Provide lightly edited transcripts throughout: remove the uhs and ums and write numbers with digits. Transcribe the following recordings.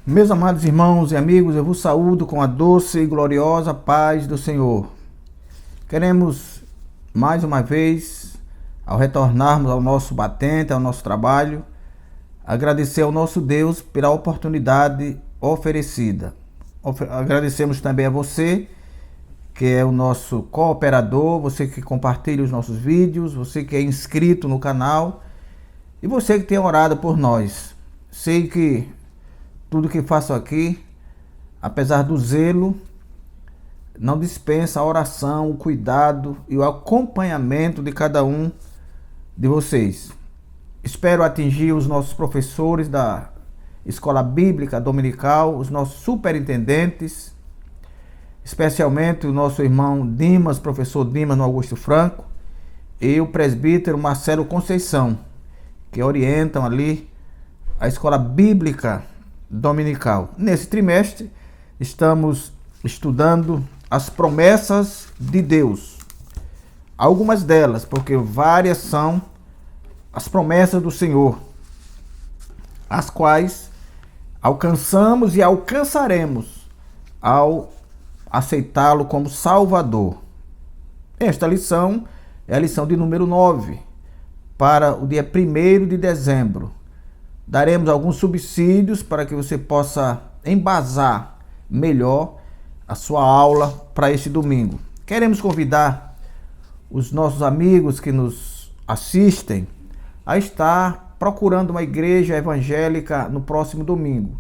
Meus amados irmãos e amigos, eu vos saúdo com a doce e gloriosa paz do Senhor. Queremos, mais uma vez, ao retornarmos ao nosso batente, ao nosso trabalho, agradecer ao nosso Deus pela oportunidade oferecida. Agradecemos também a você, que é o nosso cooperador, você que compartilha os nossos vídeos, você que é inscrito no canal e você que tem orado por nós. Sei que tudo que faço aqui, apesar do zelo, não dispensa a oração, o cuidado e o acompanhamento de cada um de vocês. Espero atingir os nossos professores da Escola Bíblica Dominical, os nossos superintendentes, especialmente o nosso irmão Dimas, professor Dimas no Augusto Franco, e o presbítero Marcelo Conceição, que orientam ali a Escola Bíblica Dominical. Nesse trimestre, estamos estudando as promessas de Deus. Algumas delas, porque várias são as promessas do Senhor, as quais alcançamos e alcançaremos ao aceitá-lo como Salvador. Esta lição é a lição de número 9, para o dia 1º de dezembro. Daremos alguns subsídios para que você possa embasar melhor a sua aula para este domingo. Queremos convidar os nossos amigos que nos assistem a estar procurando uma igreja evangélica no próximo domingo.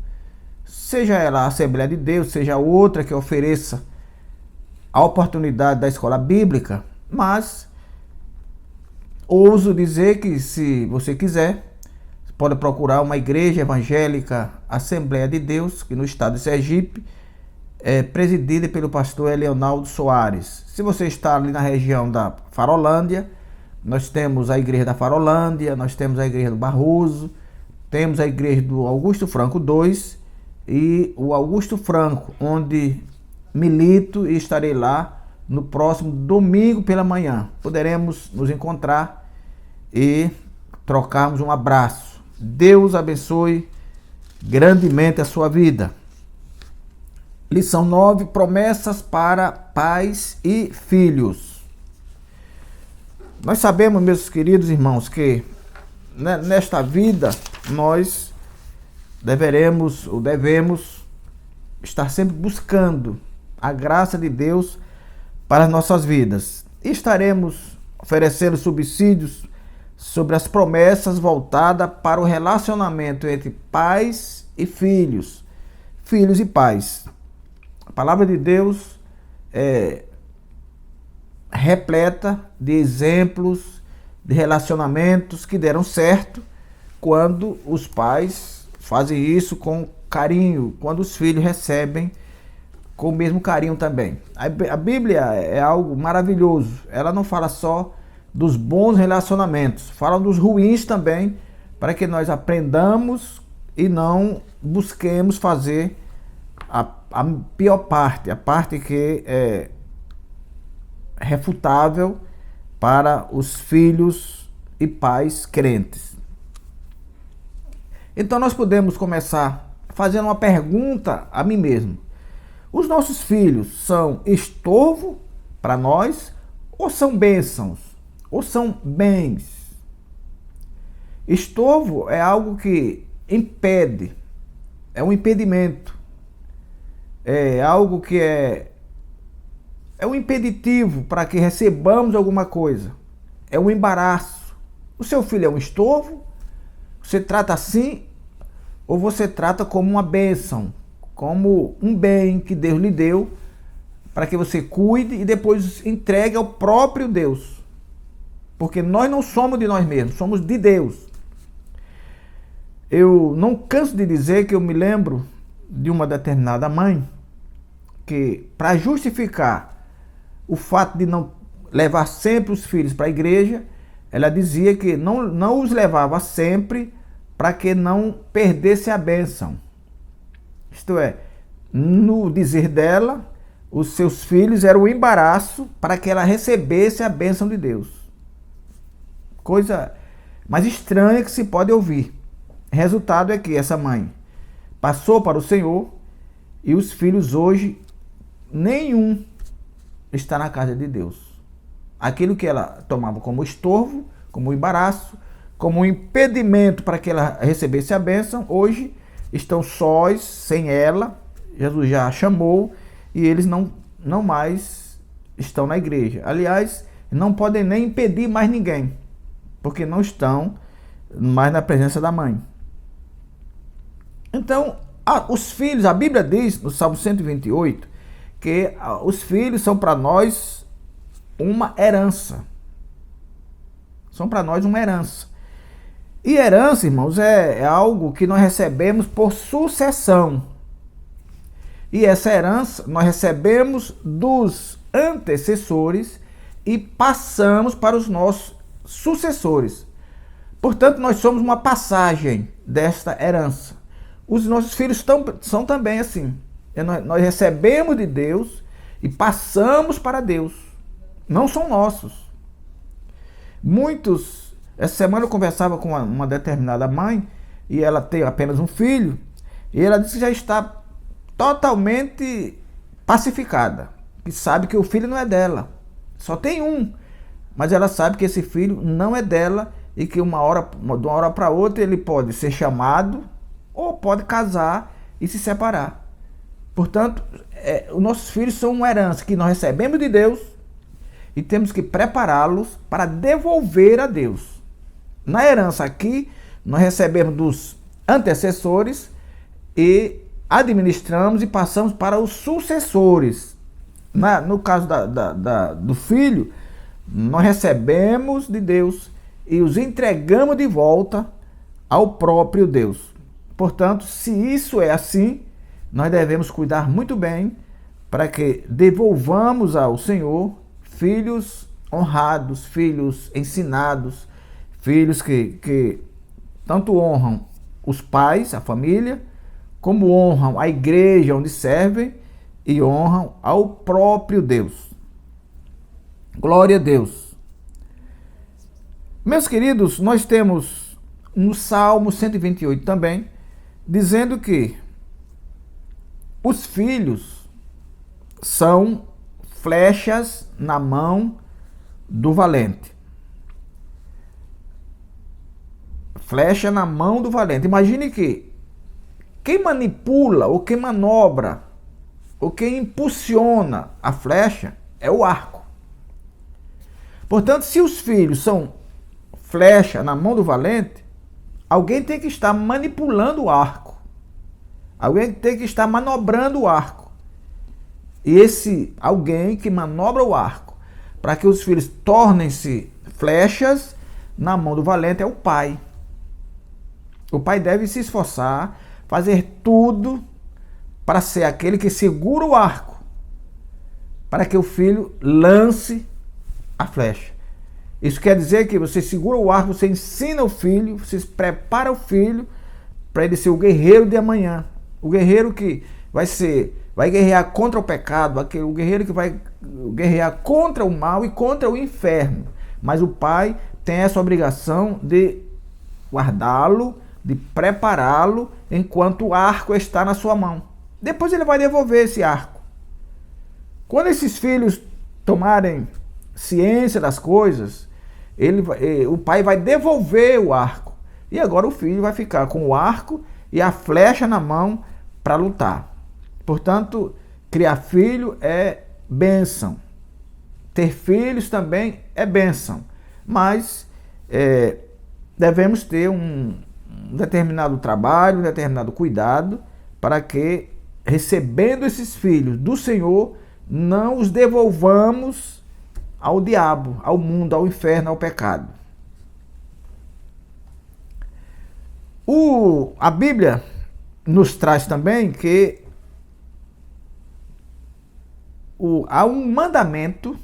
Seja ela a Assembleia de Deus, seja outra que ofereça a oportunidade da escola bíblica, mas ouso dizer que, se você quiser, pode procurar uma igreja evangélica Assembleia de Deus, que no estado de Sergipe é presidida pelo pastor Leonardo Soares. Se você está ali na região da Farolândia, nós temos a igreja da Farolândia, nós temos a igreja do Barroso, temos a igreja do Augusto Franco II e o Augusto Franco, onde milito e estarei lá no próximo domingo pela manhã. Poderemos nos encontrar e trocarmos um abraço. Deus abençoe grandemente a sua vida. Lição 9, promessas para pais e filhos. Nós sabemos, meus queridos irmãos, que nesta vida nós devemos estar sempre buscando a graça de Deus para as nossas vidas. E estaremos oferecendo subsídios sobre as promessas voltadas para o relacionamento entre pais e filhos, filhos e pais. A palavra de Deus é repleta de exemplos de relacionamentos que deram certo quando os pais fazem isso com carinho, quando os filhos recebem com o mesmo carinho também. A Bíblia é algo maravilhoso. Ela não fala só dos bons relacionamentos, fala dos ruins também, para que nós aprendamos e não busquemos fazer a pior parte, a parte que é refutável para os filhos e pais crentes. Então nós podemos começar fazendo uma pergunta a mim mesmo. Os nossos filhos são estorvo para nós ou são bênçãos? Ou são bens? Estorvo é algo que impede, é um impedimento, é algo que é um impeditivo para que recebamos alguma coisa, é um embaraço. O seu filho é um estorvo? Você trata assim? Ou você trata como uma bênção, como um bem que Deus lhe deu para que você cuide e depois entregue ao próprio Deus? Porque nós não somos de nós mesmos, somos de Deus. Eu não canso de dizer que eu me lembro de uma determinada mãe que, para justificar o fato de não levar sempre os filhos para a igreja, ela dizia que não os levava sempre para que não perdesse a bênção. Isto é, no dizer dela, os seus filhos eram um embaraço para que ela recebesse a bênção de Deus. Coisa mais estranha que se pode ouvir. Resultado é que essa mãe passou para o Senhor, e os filhos hoje, nenhum está na casa de Deus. Aquilo que ela tomava como estorvo, como embaraço, como impedimento para que ela recebesse a bênção, hoje estão sós, sem ela. Jesus já a chamou e eles não mais estão na igreja. Aliás, não podem nem impedir mais ninguém, porque não estão mais na presença da mãe. Então, os filhos, a Bíblia diz no Salmo 128 que os filhos são para nós uma herança. São para nós uma herança. E herança, irmãos, é algo que nós recebemos por sucessão. E essa herança nós recebemos dos antecessores e passamos para os nossos sucessores. Portanto, nós somos uma passagem desta herança. Os nossos filhos são também assim. Nós recebemos de Deus e passamos para Deus. Não são nossos. Muitos... Essa semana eu conversava com uma determinada mãe, e ela tem apenas um filho, e ela disse que já está totalmente pacificada, que sabe que o filho não é dela, só tem um, mas ela sabe que esse filho não é dela, e que de uma hora para outra ele pode ser chamado, ou pode casar e se separar. Portanto, os nossos filhos são uma herança que nós recebemos de Deus, e temos que prepará-los para devolver a Deus. Na herança aqui, nós recebemos dos antecessores e administramos e passamos para os sucessores. No caso do filho, nós recebemos de Deus e os entregamos de volta ao próprio Deus. Portanto, se isso é assim, nós devemos cuidar muito bem para que devolvamos ao Senhor filhos honrados, filhos ensinados, filhos que tanto honram os pais, a família, como honram a igreja onde servem e honram ao próprio Deus. Glória a Deus. Meus queridos, nós temos no Salmo 128 também, dizendo que os filhos são flechas na mão do valente. Flecha na mão do valente. Imagine que quem manipula, ou quem manobra, ou quem impulsiona a flecha é o arco. Portanto, se os filhos são flecha na mão do valente, alguém tem que estar manipulando o arco. Alguém tem que estar manobrando o arco. E esse alguém que manobra o arco para que os filhos tornem-se flechas na mão do valente é o pai. O pai deve se esforçar, fazer tudo para ser aquele que segura o arco, para que o filho lance a flecha. Isso quer dizer que você segura o arco, você ensina o filho, você prepara o filho para ele ser o guerreiro de amanhã. O guerreiro que vai guerrear contra o pecado, o guerreiro que vai guerrear contra o mal e contra o inferno. Mas o pai tem essa obrigação de guardá-lo, de prepará-lo enquanto o arco está na sua mão. Depois ele vai devolver esse arco. Quando esses filhos tomarem ciência das coisas, o pai vai devolver o arco. E agora o filho vai ficar com o arco e a flecha na mão para lutar. Portanto, criar filho é bênção. Ter filhos também é bênção. Mas devemos ter um determinado trabalho, um determinado cuidado, para que, recebendo esses filhos do Senhor, não os devolvamos ao diabo, ao mundo, ao inferno, ao pecado. A Bíblia nos traz também que há um mandamento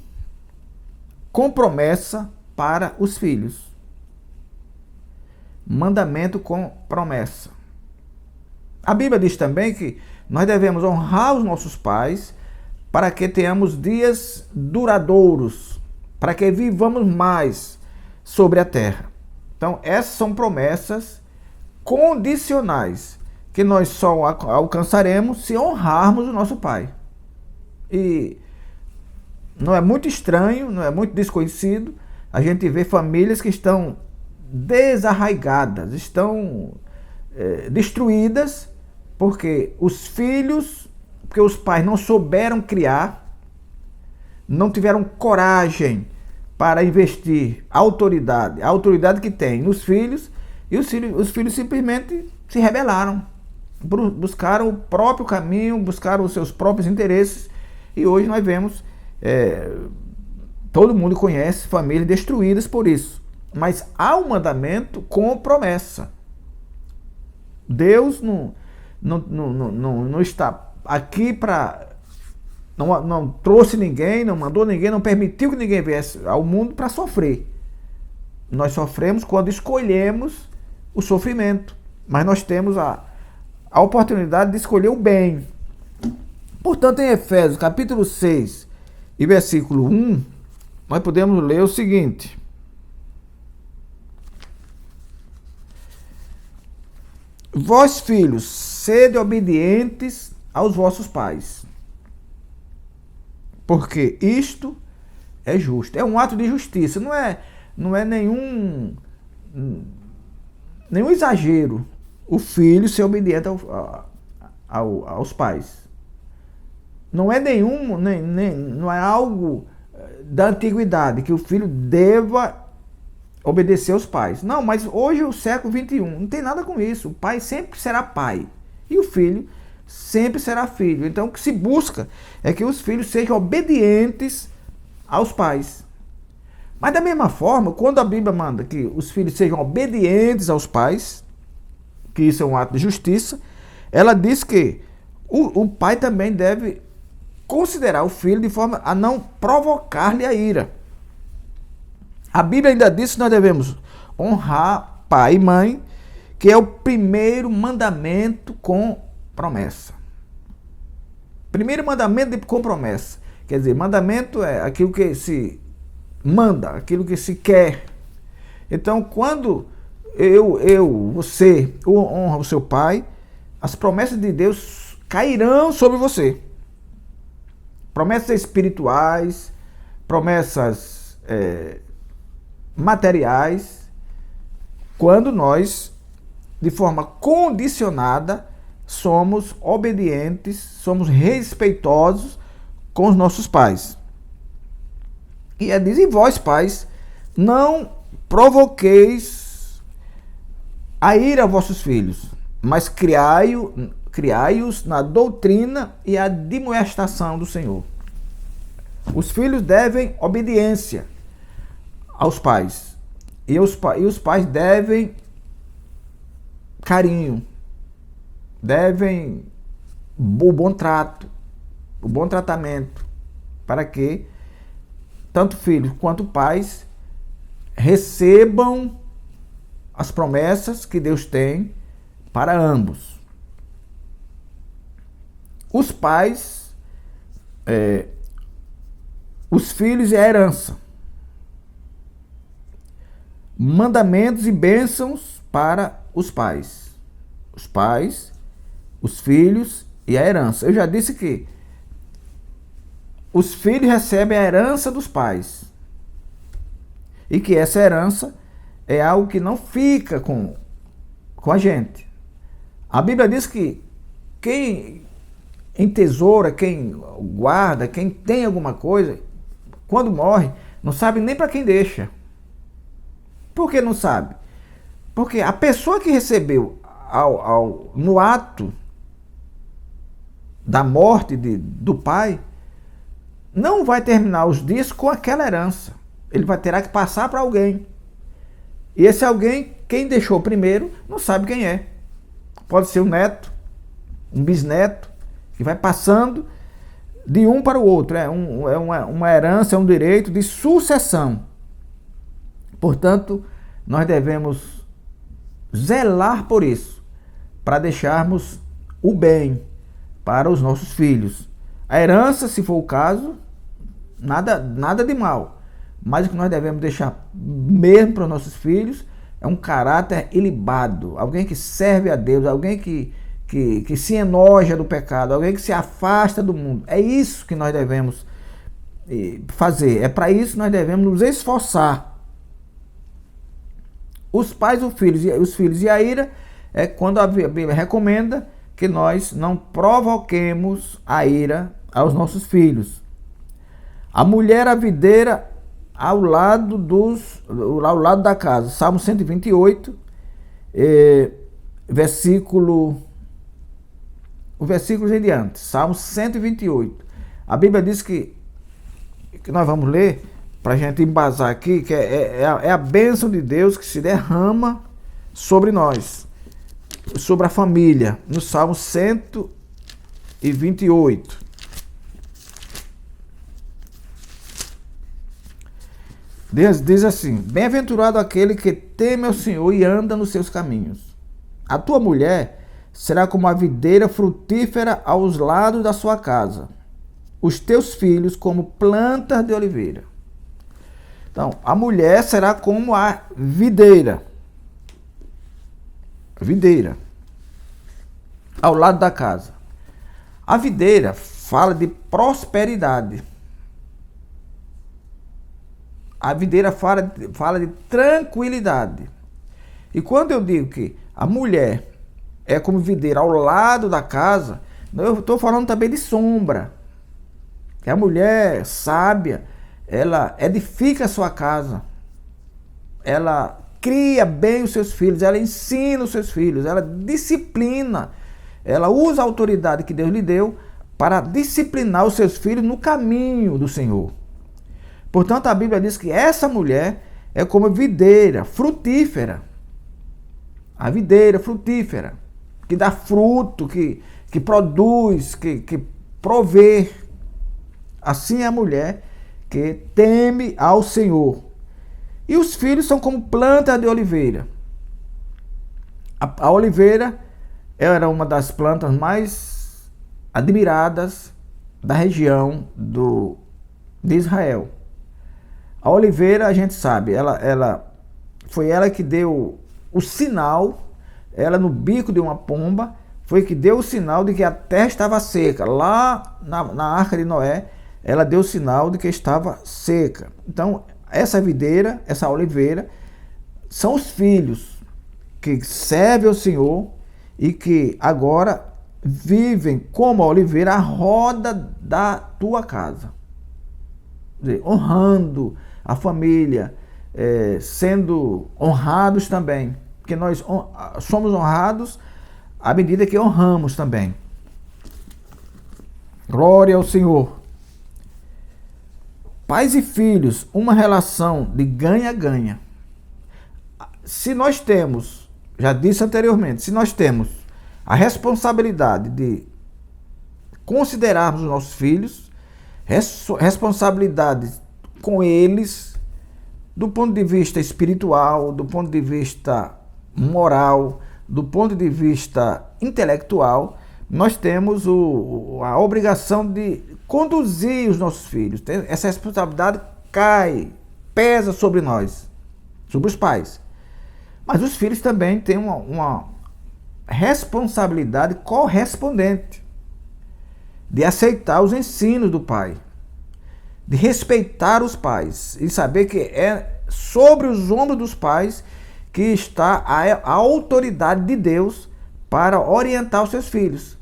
com promessa para os filhos. Mandamento com promessa. A Bíblia diz também que nós devemos honrar os nossos pais para que tenhamos dias duradouros, para que vivamos mais sobre a terra. Então, essas são promessas condicionais que nós só alcançaremos se honrarmos o nosso pai. E não é muito estranho, não é muito desconhecido a gente ver famílias que estão desarraigadas, estão destruídas porque porque os pais não souberam criar, não tiveram coragem para investir a autoridade que tem nos filhos, e os filhos simplesmente se rebelaram, buscaram o próprio caminho, buscaram os seus próprios interesses, e hoje nós vemos, todo mundo conhece famílias destruídas por isso. Mas há um mandamento com promessa. Deus não está aqui para... Não trouxe ninguém, não mandou ninguém, não permitiu que ninguém viesse ao mundo para sofrer. Nós sofremos quando escolhemos o sofrimento. Mas nós temos a oportunidade de escolher o bem. Portanto, em Efésios capítulo 6 e versículo 1, nós podemos ler o seguinte: vós, filhos, sede obedientes aos vossos pais, porque isto é justo. É um ato de justiça, não é nenhum exagero o filho ser obediente aos pais. Não é não é algo da antiguidade que o filho deva obedecer aos pais. Não, mas hoje é o século XXI, não tem nada com isso. O pai sempre será pai e o filho sempre será filho. Então o que se busca é que os filhos sejam obedientes aos pais. Mas da mesma forma, quando a Bíblia manda que os filhos sejam obedientes aos pais, que isso é um ato de justiça, ela diz que o pai também deve considerar o filho de forma a não provocar-lhe a ira. A Bíblia ainda diz que nós devemos honrar pai e mãe, que é o primeiro mandamento com promessa. Primeiro mandamento com promessa. Quer dizer, mandamento é aquilo que se manda, aquilo que se quer. Então, quando você honra o seu pai, as promessas de Deus cairão sobre você. Promessas espirituais, promessas materiais, quando nós, de forma condicionada, somos obedientes, somos respeitosos com os nossos pais. E diz: e vós, pais, não provoqueis a ira a vossos filhos, mas criai-os na doutrina e admoestação do Senhor. Os filhos devem obediência aos pais. E os pais devem carinho, devem o bom trato, o bom tratamento, para que tanto filhos quanto pais recebam as promessas que Deus tem para ambos. Os pais, os filhos e a herança. Mandamentos e bênçãos para os pais. Os pais, os filhos e a herança. Eu já disse que os filhos recebem a herança dos pais. E que essa herança é algo que não fica com a gente. A Bíblia diz que quem entesoura, quem guarda, quem tem alguma coisa, quando morre, não sabe nem para quem deixa. Por que não sabe? Porque a pessoa que recebeu no ato da morte do pai, não vai terminar os dias com aquela herança. Ele terá que passar para alguém. E esse alguém, quem deixou primeiro, não sabe quem é. Pode ser um neto, um bisneto, que vai passando de um para o outro. É uma herança, é um direito de sucessão. Portanto, nós devemos zelar por isso, para deixarmos o bem para os nossos filhos. A herança, se for o caso, nada de mal. Mas o que nós devemos deixar mesmo para os nossos filhos é um caráter ilibado, alguém que serve a Deus, alguém que que se enoja do pecado, alguém que se afasta do mundo. É isso que nós devemos fazer, é para isso que nós devemos nos esforçar. Os pais, os filhos e a ira é quando a Bíblia recomenda que nós não provoquemos a ira aos nossos filhos. A mulher a videira ao lado da casa. Salmo 128, o versículo em diante. Salmo 128. A Bíblia diz que nós vamos ler, para a gente embasar aqui, que é a bênção de Deus que se derrama sobre nós, sobre a família, no Salmo 128. Deus diz assim: bem-aventurado aquele que teme ao Senhor e anda nos seus caminhos. A tua mulher será como a videira frutífera aos lados da sua casa, os teus filhos como plantas de oliveira. Então, a mulher será como a videira. Videira. Ao lado da casa. A videira fala de prosperidade. A videira fala de tranquilidade. E quando eu digo que a mulher é como videira ao lado da casa, eu estou falando também de sombra. Que a mulher sábia, ela edifica a sua casa, ela cria bem os seus filhos, ela ensina os seus filhos, ela disciplina, ela usa a autoridade que Deus lhe deu para disciplinar os seus filhos no caminho do Senhor. Portanto, a Bíblia diz que essa mulher é como videira frutífera. A videira frutífera, que dá fruto, que produz, que provê. Assim é a mulher que teme ao Senhor. E os filhos são como planta de oliveira. A oliveira era uma das plantas mais admiradas da região de Israel. A oliveira, a gente sabe, foi ela que deu o sinal, ela no bico de uma pomba, foi que deu o sinal de que a terra estava seca. Lá na Arca de Noé, ela deu o sinal de que estava seca. Então, essa videira, essa oliveira, são os filhos que servem ao Senhor e que agora vivem como a oliveira à roda da tua casa. Quer dizer, honrando a família, sendo honrados também. Porque nós somos honrados à medida que honramos também. Glória ao Senhor. Pais e filhos, uma relação de ganha-ganha. Se nós temos, já disse anteriormente, se nós temos a responsabilidade de considerarmos os nossos filhos, responsabilidade com eles, do ponto de vista espiritual, do ponto de vista moral, do ponto de vista intelectual, nós temos a obrigação de conduzir os nossos filhos. Essa responsabilidade pesa sobre nós, sobre os pais. Mas os filhos também têm uma responsabilidade correspondente de aceitar os ensinos do pai, de respeitar os pais e saber que é sobre os ombros dos pais que está a autoridade de Deus para orientar os seus filhos.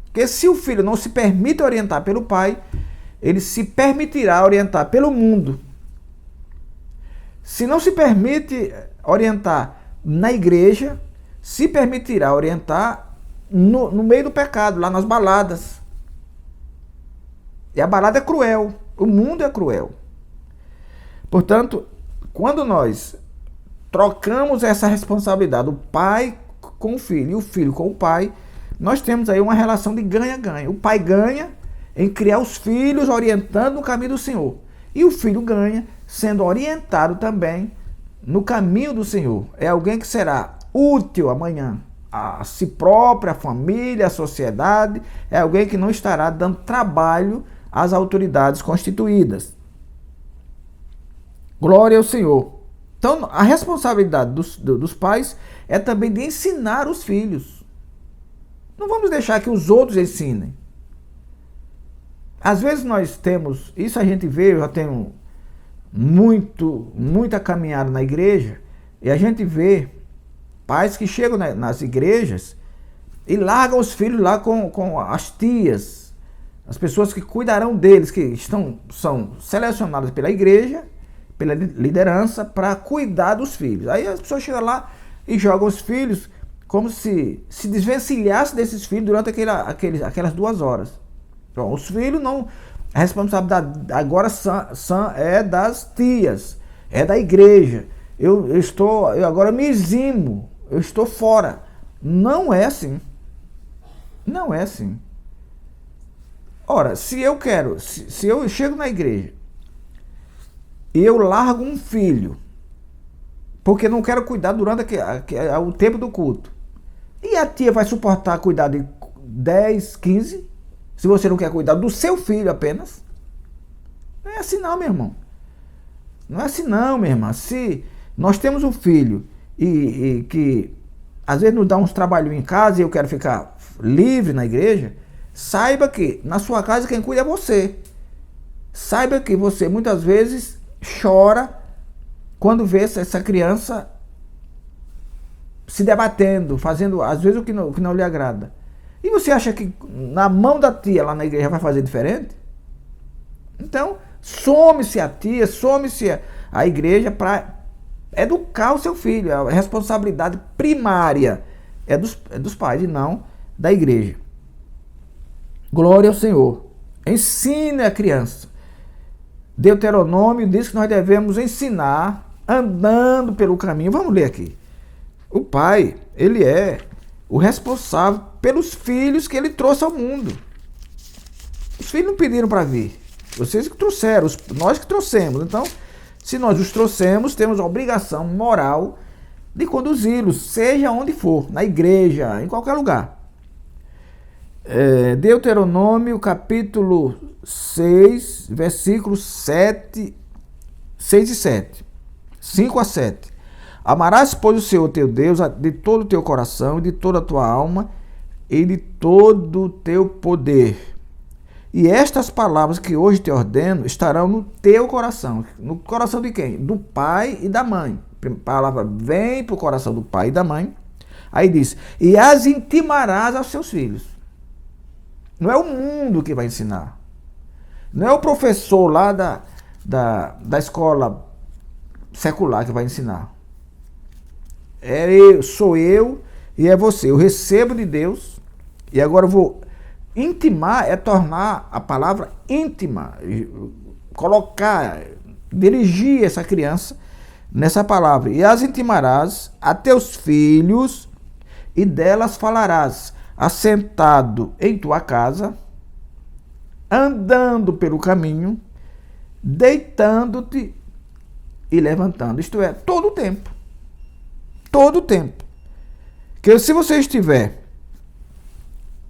Porque se o filho não se permite orientar pelo pai, ele se permitirá orientar pelo mundo. Se não se permite orientar na igreja, se permitirá orientar no meio do pecado, lá nas baladas. E a balada é cruel, o mundo é cruel. Portanto, quando nós trocamos essa responsabilidade, o pai com o filho e o filho com o pai, nós temos aí uma relação de ganha-ganha. O pai ganha em criar os filhos orientando no caminho do Senhor. E o filho ganha sendo orientado também no caminho do Senhor. É alguém que será útil amanhã a si próprio, a família, a sociedade. É alguém que não estará dando trabalho às autoridades constituídas. Glória ao Senhor. Então, a responsabilidade dos pais é também de ensinar os filhos. Não vamos deixar que os outros ensinem. Às vezes nós temos, isso a gente vê, eu já tenho muita caminhada na igreja, e a gente vê pais que chegam nas igrejas e largam os filhos lá com as tias, as pessoas que cuidarão deles, que são selecionadas pela igreja, pela liderança, para cuidar dos filhos. Aí as pessoas chegam lá e jogam os filhos como se desvencilhasse desses filhos durante aquelas 2 horas. Bom, os filhos não... A responsabilidade agora é das tias, é da igreja. Eu agora me eximo, eu estou fora. Não é assim. Não é assim. Ora, se eu chego na igreja e eu largo um filho, porque não quero cuidar durante o tempo do culto, e a tia vai suportar cuidar de 10, 15, se você não quer cuidar do seu filho apenas? Não é assim não, meu irmão. Não é assim não, minha irmã. Se nós temos um filho e que às vezes nos dá uns trabalhos em casa e eu quero ficar livre na igreja, saiba que na sua casa quem cuida é você. Saiba que você muitas vezes chora quando vê essa criança se debatendo, fazendo às vezes o que não lhe agrada. E você acha que na mão da tia lá na igreja vai fazer diferente? Então, some-se a tia, some-se a igreja para educar o seu filho. A responsabilidade primária é dos pais e não da igreja. Glória ao Senhor. Ensine a criança. Deuteronômio diz que nós devemos ensinar andando pelo caminho. Vamos ler aqui. O pai, ele é o responsável pelos filhos que ele trouxe ao mundo. Os filhos não pediram para vir. Vocês que trouxeram, nós que trouxemos. Então, se nós os trouxemos, temos a obrigação moral de conduzi-los, seja onde for, na igreja, em qualquer lugar. Deuteronômio, capítulo 6, versículos 6 e 7. 5 a 7. Amarás, pois, o Senhor teu Deus de todo o teu coração, e de toda a tua alma, e de todo o teu poder. E estas palavras que hoje te ordeno estarão no teu coração. No coração de quem? Do pai e da mãe. A palavra vem para o coração do pai e da mãe. Aí diz, e as intimarás aos seus filhos. Não é o mundo que vai ensinar. Não é o professor lá da escola secular que vai ensinar. Sou eu e é você. Eu recebo de Deus e agora eu vou intimar, é tornar a palavra íntima, colocar, dirigir essa criança nessa palavra. E as intimarás a teus filhos e delas falarás, assentado em tua casa, andando pelo caminho, deitando-te e levantando. Isto é, todo o tempo. Todo o tempo. Que se você estiver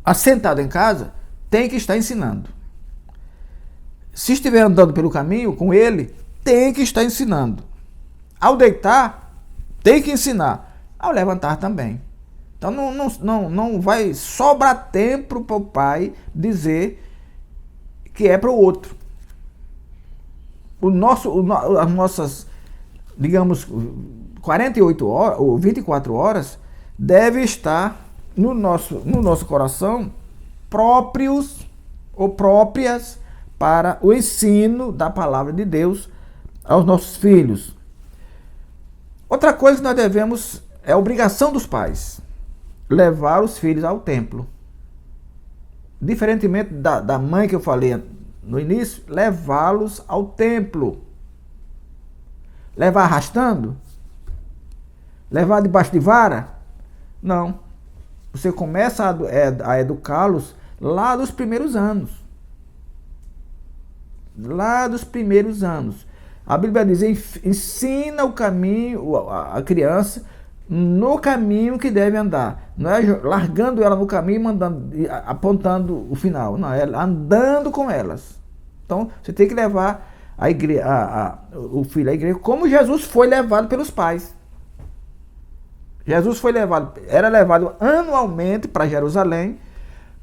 assentado em casa, tem que estar ensinando. Se estiver andando pelo caminho com ele, tem que estar ensinando. Ao deitar, tem que ensinar. Ao levantar também. Então não vai sobrar tempo para o pai dizer que é para o outro. As nossas, digamos, 48 horas ou 24 horas deve estar no nosso coração próprios ou próprias para o ensino da palavra de Deus aos nossos filhos. Outra coisa que nós devemos, é a obrigação dos pais, levar os filhos ao templo. Diferentemente da mãe que eu falei no início, levá-los ao templo. Levar arrastando? Levar debaixo de vara? Não. Você começa a educá-los lá dos primeiros anos. Lá dos primeiros anos. A Bíblia diz, ensina o caminho, a criança, no caminho que deve andar. Não é largando ela no caminho e apontando o final. Não, é andando com elas. Então, você tem que levar o filho à igreja como Jesus foi levado pelos pais. Jesus era levado anualmente para Jerusalém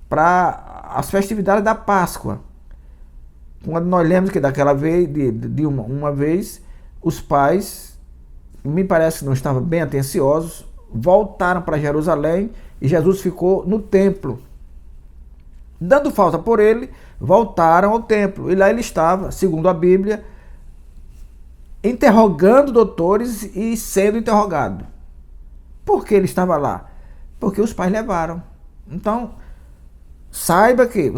para as festividades da Páscoa. Quando nós lemos que daquela vez, uma vez, os pais, me parece que não estavam bem atenciosos, voltaram para Jerusalém e Jesus ficou no templo. Dando falta por ele, voltaram ao templo. E lá ele estava, segundo a Bíblia, interrogando doutores e sendo interrogado. Por que ele estava lá? Porque os pais levaram. Então, saiba que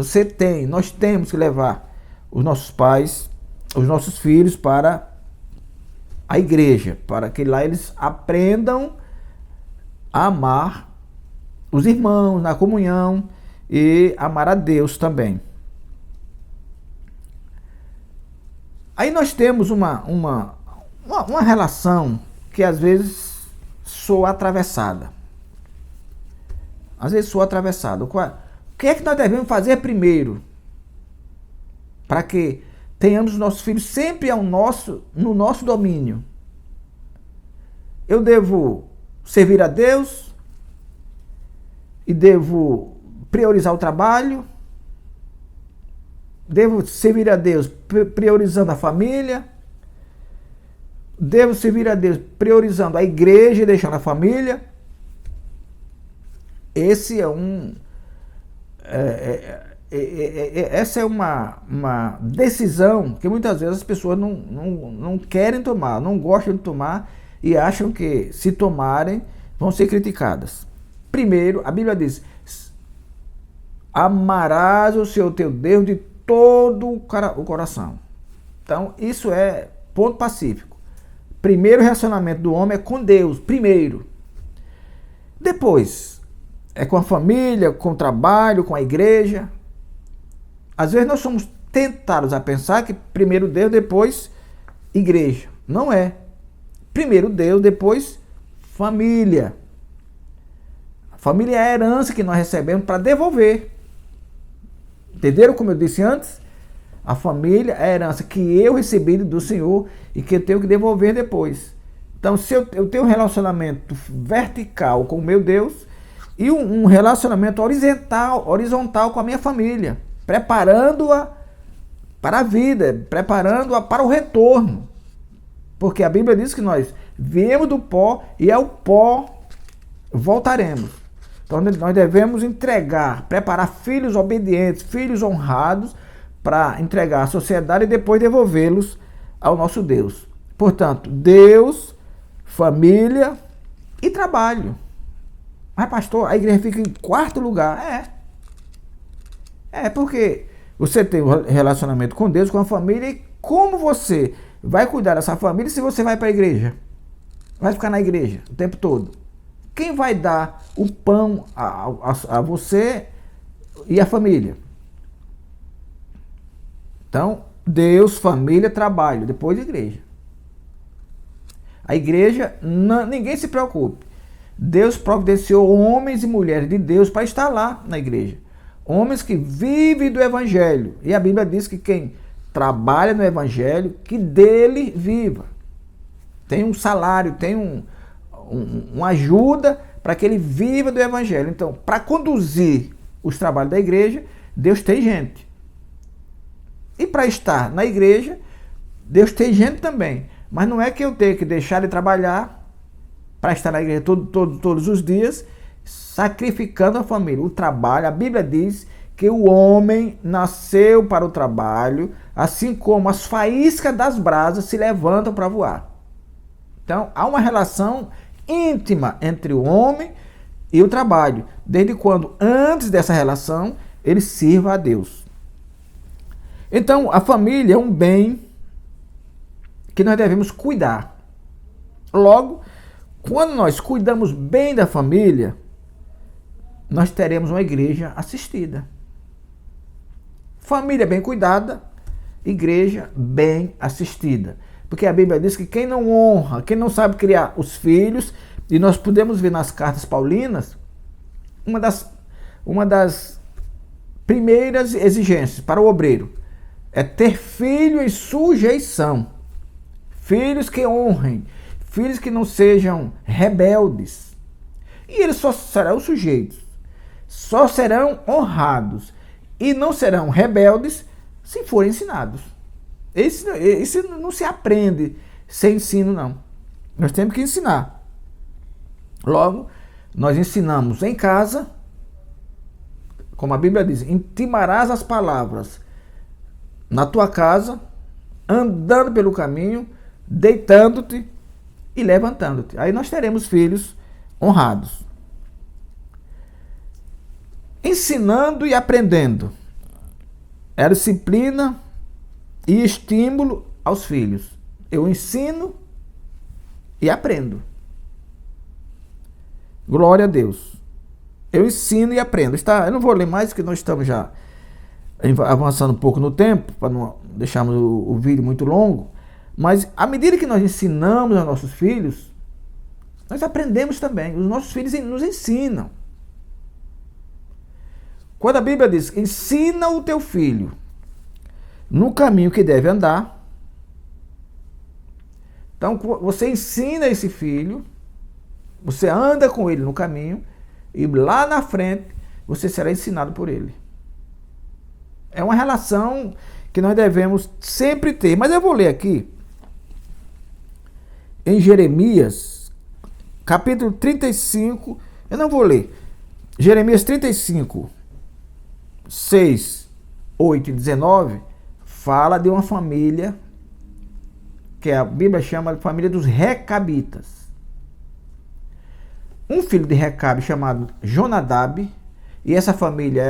nós temos que levar os nossos pais, os nossos filhos para a igreja, para que lá eles aprendam a amar os irmãos na comunhão e amar a Deus também. Aí nós temos uma relação que às vezes soa atravessada. Às vezes soa atravessada. O que é que nós devemos fazer primeiro para que tenhamos os nossos filhos sempre no nosso domínio? Eu devo servir a Deus e devo priorizar o trabalho, devo servir a Deus priorizando a família, devo servir a Deus priorizando a igreja e deixando a família. Essa é uma decisão que muitas vezes as pessoas não querem tomar, não gostam de tomar e acham que se tomarem vão ser criticadas. Primeiro, a Bíblia diz: amarás o Senhor teu Deus de todo o coração. Então, isso é ponto pacífico. Primeiro relacionamento do homem é com Deus, primeiro. Depois, é com a família, com o trabalho, com a igreja. Às vezes nós somos tentados a pensar que primeiro Deus, depois igreja. Não é. Primeiro Deus, depois família. A família é a herança que nós recebemos para devolver. Entenderam como eu disse antes? A família é a herança que eu recebi do Senhor e que eu tenho que devolver depois. Então, se eu tenho um relacionamento vertical com o meu Deus e um relacionamento horizontal com a minha família, preparando-a para a vida, preparando-a para o retorno. Porque a Bíblia diz que nós viemos do pó e ao pó voltaremos. Então, nós devemos preparar filhos obedientes, filhos honrados, para entregar à sociedade e depois devolvê-los ao nosso Deus. Portanto, Deus, família e trabalho. Mas, pastor, a igreja fica em quarto lugar. Porque você tem um relacionamento com Deus, com a família, e como você vai cuidar dessa família se você vai para a igreja? Vai ficar na igreja o tempo todo? Quem vai dar o pão a você e a família? Então, Deus, família, trabalho, depois a igreja. A igreja, ninguém se preocupe. Deus providenciou homens e mulheres de Deus para estar lá na igreja. Homens que vivem do evangelho. E a Bíblia diz que quem trabalha no evangelho, que dele viva. Tem um salário, tem uma ajuda para que ele viva do evangelho. Então, para conduzir os trabalhos da igreja, Deus tem gente. E para estar na igreja, Deus tem gente também. Mas não é que eu tenho que deixar de trabalhar para estar na igreja todos os dias, sacrificando a família. O trabalho, a Bíblia diz que o homem nasceu para o trabalho, assim como as faíscas das brasas se levantam para voar. Então, há uma relação íntima entre o homem e o trabalho, desde quando, antes dessa relação, ele sirva a Deus. Então, a família é um bem que nós devemos cuidar. Logo, quando nós cuidamos bem da família, nós teremos uma igreja assistida. Família bem cuidada, igreja bem assistida. Porque a Bíblia diz que quem não honra, quem não sabe criar os filhos, e nós podemos ver nas cartas paulinas, uma das primeiras exigências para o obreiro é ter filho em sujeição. Filhos que honrem, filhos que não sejam rebeldes. E eles só serão sujeitos, só serão honrados e não serão rebeldes se forem ensinados. Esse não se aprende sem ensino, não. Nós temos que ensinar. Logo, nós ensinamos em casa, como a Bíblia diz, intimarás as palavras na tua casa, andando pelo caminho, deitando-te e levantando-te. Aí nós teremos filhos honrados. Ensinando e aprendendo. É disciplina e estímulo aos filhos. Eu ensino e aprendo. Glória a Deus. Eu ensino e aprendo. Eu não vou ler mais, porque nós estamos já avançando um pouco no tempo, para não deixarmos o vídeo muito longo. Mas à medida que nós ensinamos aos nossos filhos, nós aprendemos também. Os nossos filhos nos ensinam. Quando a Bíblia diz, ensina o teu filho no caminho que deve andar. Então você ensina esse filho, você anda com ele no caminho, e lá na frente você será ensinado por ele. É uma relação que nós devemos sempre ter. Mas eu vou ler aqui em Jeremias, capítulo 35. Eu não vou ler. Jeremias 35, 6, 8 e 19 fala de uma família que a Bíblia chama de família dos Recabitas. Um filho de Recabe chamado Jonadab, e essa família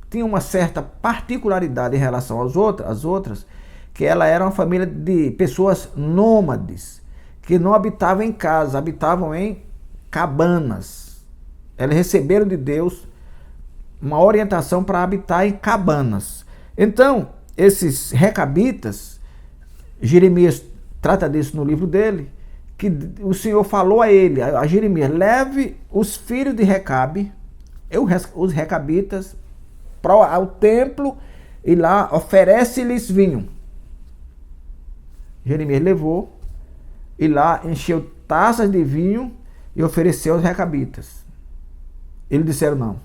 tinha uma certa particularidade em relação às outras, que ela era uma família de pessoas nômades, que não habitavam em casa, habitavam em cabanas. Eles receberam de Deus uma orientação para habitar em cabanas. Então, esses recabitas, Jeremias trata disso no livro dele, que o Senhor falou a ele, a Jeremias, leve os filhos de Recabe, os recabitas, ao templo e lá oferece-lhes vinho. Jeremias levou e lá encheu taças de vinho e ofereceu aos recabitas. Eles disseram, não,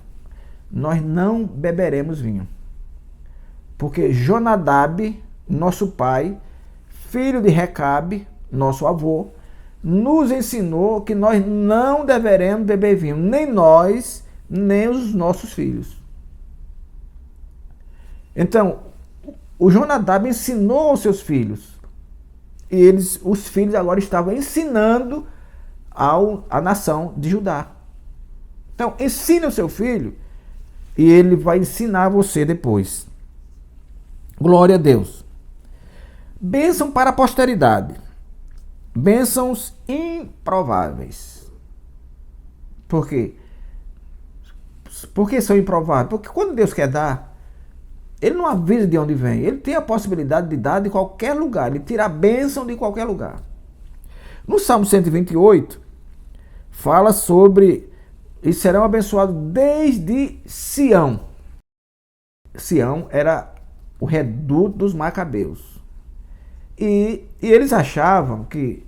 nós não beberemos vinho, porque Jonadab, nosso pai, filho de Recabe, nosso avô, nos ensinou que nós não deveremos beber vinho, nem nós, nem os nossos filhos. Então, o Jonadab ensinou aos seus filhos, e os filhos agora estavam ensinando à nação de Judá. Então, ensine o seu filho, e ele vai ensinar você depois. Glória a Deus. Bênção para a posteridade. Bênçãos improváveis. Por quê? Por que são improváveis? Porque quando Deus quer dar, Ele não avisa de onde vem. Ele tem a possibilidade de dar de qualquer lugar. Ele tira a bênção de qualquer lugar. No Salmo 128, fala sobre e serão abençoados desde Sião. Sião era o reduto dos macabeus. E eles achavam que,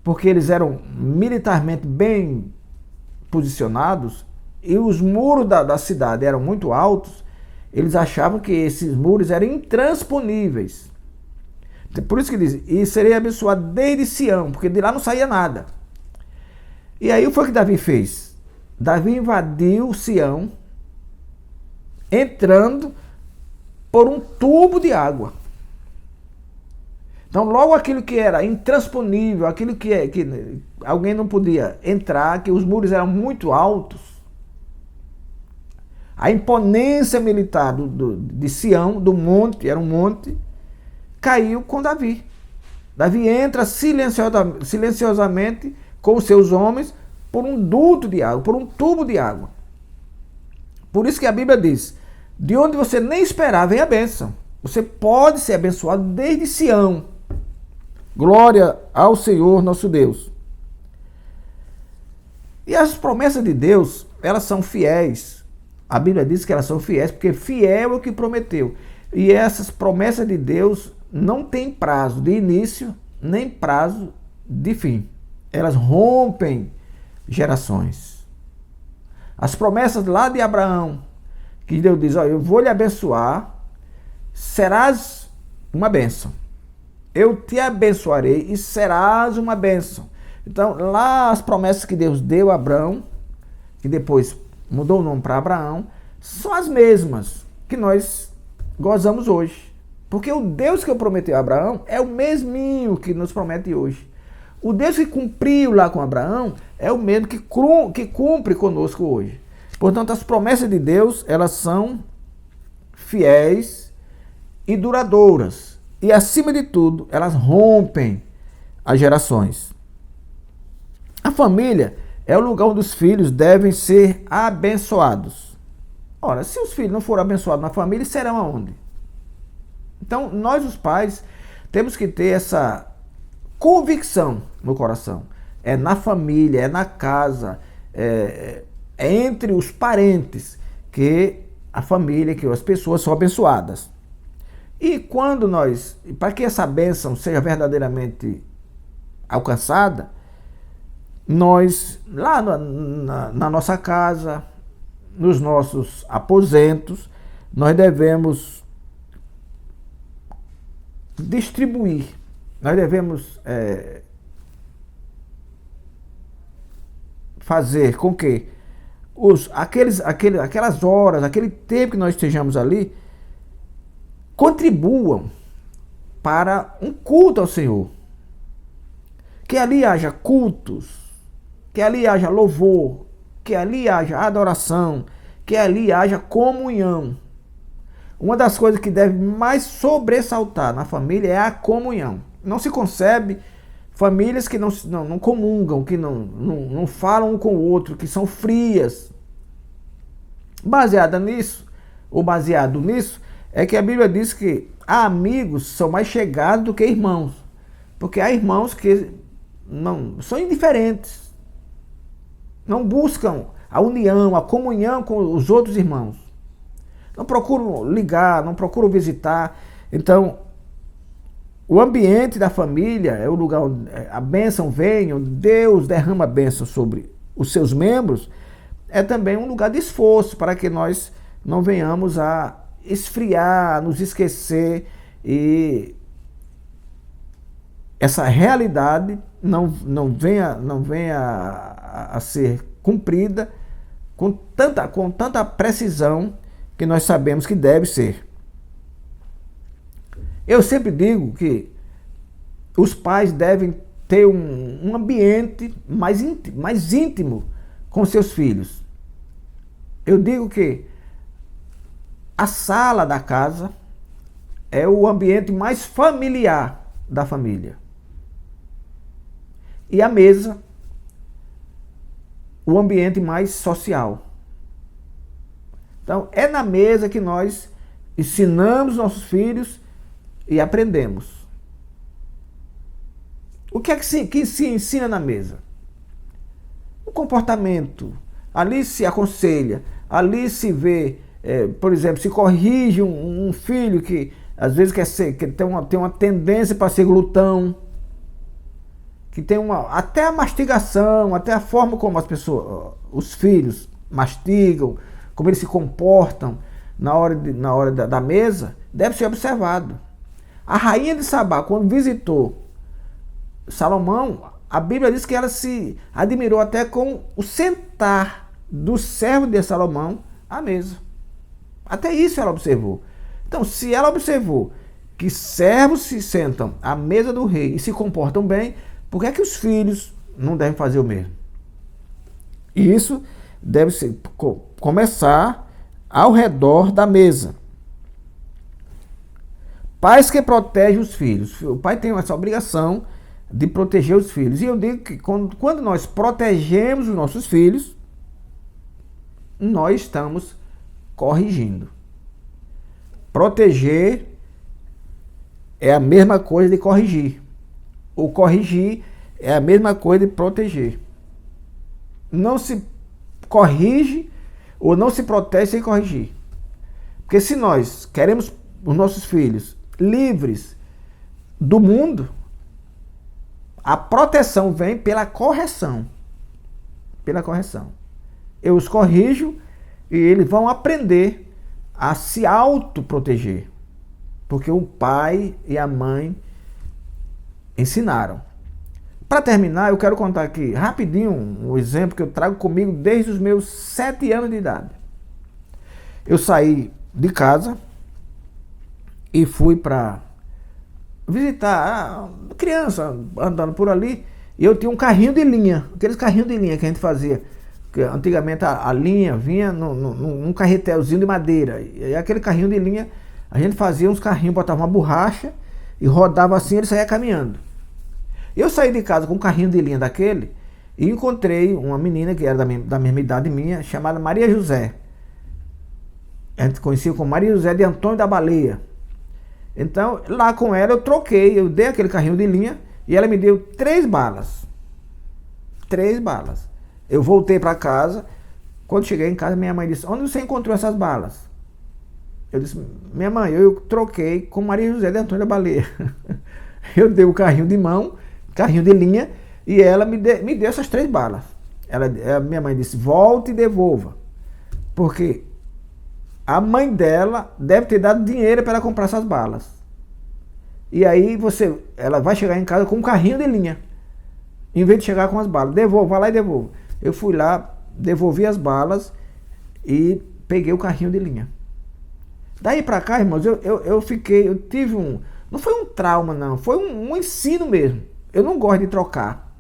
porque eles eram militarmente bem posicionados, e os muros da cidade eram muito altos, eles achavam que esses muros eram intransponíveis. Por isso que diz, e serei abençoado desde Sião, porque de lá não saía nada. E aí foi o que Davi fez. Davi invadiu Sião, entrando por um tubo de água. Então logo aquilo que era intransponível, aquilo que alguém não podia entrar, que os muros eram muito altos, a imponência militar de Sião, do monte, era um monte, caiu com Davi. Davi entra silenciosamente com os seus homens por um duto de água, por um tubo de água. Por isso que a Bíblia diz, de onde você nem esperava vem a bênção. Você pode ser abençoado desde Sião. Glória ao Senhor nosso Deus. E as promessas de Deus, elas são fiéis. A Bíblia diz que elas são fiéis, porque fiel é o que prometeu. E essas promessas de Deus não têm prazo de início, nem prazo de fim. Elas rompem gerações. As promessas lá de Abraão, que Deus diz, eu vou lhe abençoar, serás uma bênção. Eu te abençoarei e serás uma bênção. Então, lá as promessas que Deus deu a Abraão, que depois mudou o nome para Abraão, são as mesmas que nós gozamos hoje. Porque o Deus que eu prometi a Abraão é o mesminho que nos promete hoje. O Deus que cumpriu lá com Abraão é o mesmo que cumpre conosco hoje. Portanto, as promessas de Deus, elas são fiéis e duradouras. E, acima de tudo, elas rompem as gerações. A família é o lugar onde os filhos devem ser abençoados. Ora, se os filhos não forem abençoados na família, serão aonde? Então, nós, os pais, temos que ter essa convicção no coração. É na família, é na casa, é entre os parentes que a família, que as pessoas são abençoadas. E quando para que essa bênção seja verdadeiramente alcançada, nós, lá na nossa casa, nos nossos aposentos, nós devemos distribuir, nós devemos fazer com que aquelas horas, aquele tempo que nós estejamos ali, contribuam para um culto ao Senhor. Que ali haja cultos, que ali haja louvor, que ali haja adoração, que ali haja comunhão. Uma das coisas que deve mais sobressaltar na família é a comunhão. Não se concebe famílias que não comungam, que não falam um com o outro, que são frias. Baseado nisso, é que a Bíblia diz que amigos são mais chegados do que irmãos. Porque há irmãos que são indiferentes, não buscam a união, a comunhão com os outros irmãos. Não procuram ligar, não procuram visitar. Então, o ambiente da família é o lugar onde a bênção vem, onde Deus derrama a bênção sobre os seus membros. É também um lugar de esforço para que nós não venhamos a esfriar, nos esquecer, e essa realidade não venha a ser cumprida com tanta precisão que nós sabemos que deve ser. Eu sempre digo que os pais devem ter um ambiente mais íntimo com seus filhos. Eu digo que a sala da casa é o ambiente mais familiar da família. E a mesa, o ambiente mais social. Então, é na mesa que nós ensinamos nossos filhos e aprendemos. O que é que se ensina na mesa? O comportamento. Ali se aconselha, ali se vê, por exemplo, se corrige um filho que às vezes que tem uma tendência para ser glutão, que tem até a mastigação, até a forma como os filhos mastigam, como eles se comportam na hora da mesa, deve ser observado. A rainha de Sabá, quando visitou Salomão, a Bíblia diz que ela se admirou até com o sentar do servo de Salomão à mesa. Até isso ela observou. Então, se ela observou que servos se sentam à mesa do rei e se comportam bem, por que é que os filhos não devem fazer o mesmo? E isso deve começar ao redor da mesa. Pais que protegem os filhos. O pai tem essa obrigação de proteger os filhos. E eu digo que quando nós protegemos os nossos filhos, nós estamos corrigindo. Proteger é a mesma coisa de corrigir. O corrigir é a mesma coisa de proteger. Não se corrige ou não se protege sem corrigir. Porque se nós queremos os nossos filhos livres do mundo, a proteção vem pela correção. Pela correção. eu os corrijo e eles vão aprender a se autoproteger. Porque o pai e a mãe ensinaram. Para terminar, eu quero contar aqui rapidinho um exemplo que eu trago comigo desde os meus 7 anos de idade. Eu saí de casa e fui para visitar a criança andando por ali, e eu tinha um carrinho de linha, aqueles carrinhos de linha que a gente fazia. Porque antigamente a linha vinha num carretelzinho de madeira, e aquele carrinho de linha, a gente fazia uns carrinhos, botava uma borracha e rodava assim, ele saía caminhando. Eu saí de casa com um carrinho de linha daquele e encontrei uma menina que era da mesma idade minha, chamada Maria José. A gente conhecia como Maria José de Antônio da Baleia. Então, lá com ela eu troquei, eu dei aquele carrinho de linha e ela me deu 3 balas. 3 balas. Eu voltei para casa. Quando cheguei em casa, minha mãe disse: onde você encontrou essas balas? Eu disse: minha mãe, eu troquei com Maria José de Antônio da Baleia. Eu dei o carrinho de mão, carrinho de linha, e ela me deu essas 3 balas. Minha mãe disse: volte e devolva. Porque a mãe dela deve ter dado dinheiro para ela comprar essas balas. E aí ela vai chegar em casa com um carrinho de linha, em vez de chegar com as balas. Devolva, vai lá e devolva. Eu fui lá, devolvi as balas e peguei o carrinho de linha. Daí pra cá, irmãos, eu tive não foi um trauma não, foi um ensino mesmo. Eu não gosto de trocar.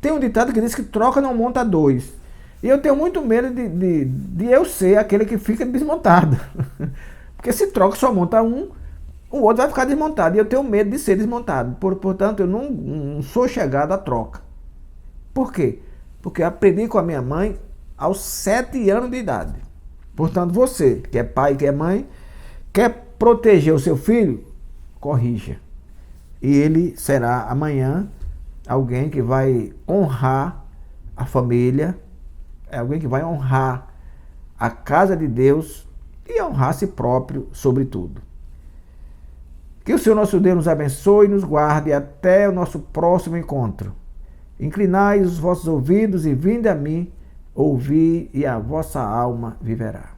Tem um ditado que diz que troca não monta 2. E eu tenho muito medo de eu ser aquele que fica desmontado. Porque se troca só monta um, o outro vai ficar desmontado. E eu tenho medo de ser desmontado. Portanto, eu não sou chegado à troca. Por quê? Porque eu aprendi com a minha mãe aos 7 anos de idade. Portanto, você, que é pai, que é mãe, quer proteger o seu filho, corrija. E ele será amanhã alguém que vai honrar a família, é alguém que vai honrar a casa de Deus e honrar a si próprio, sobretudo. Que o Senhor nosso Deus nos abençoe e nos guarde até o nosso próximo encontro. Inclinai os vossos ouvidos e vinde a mim, ouvi e a vossa alma viverá.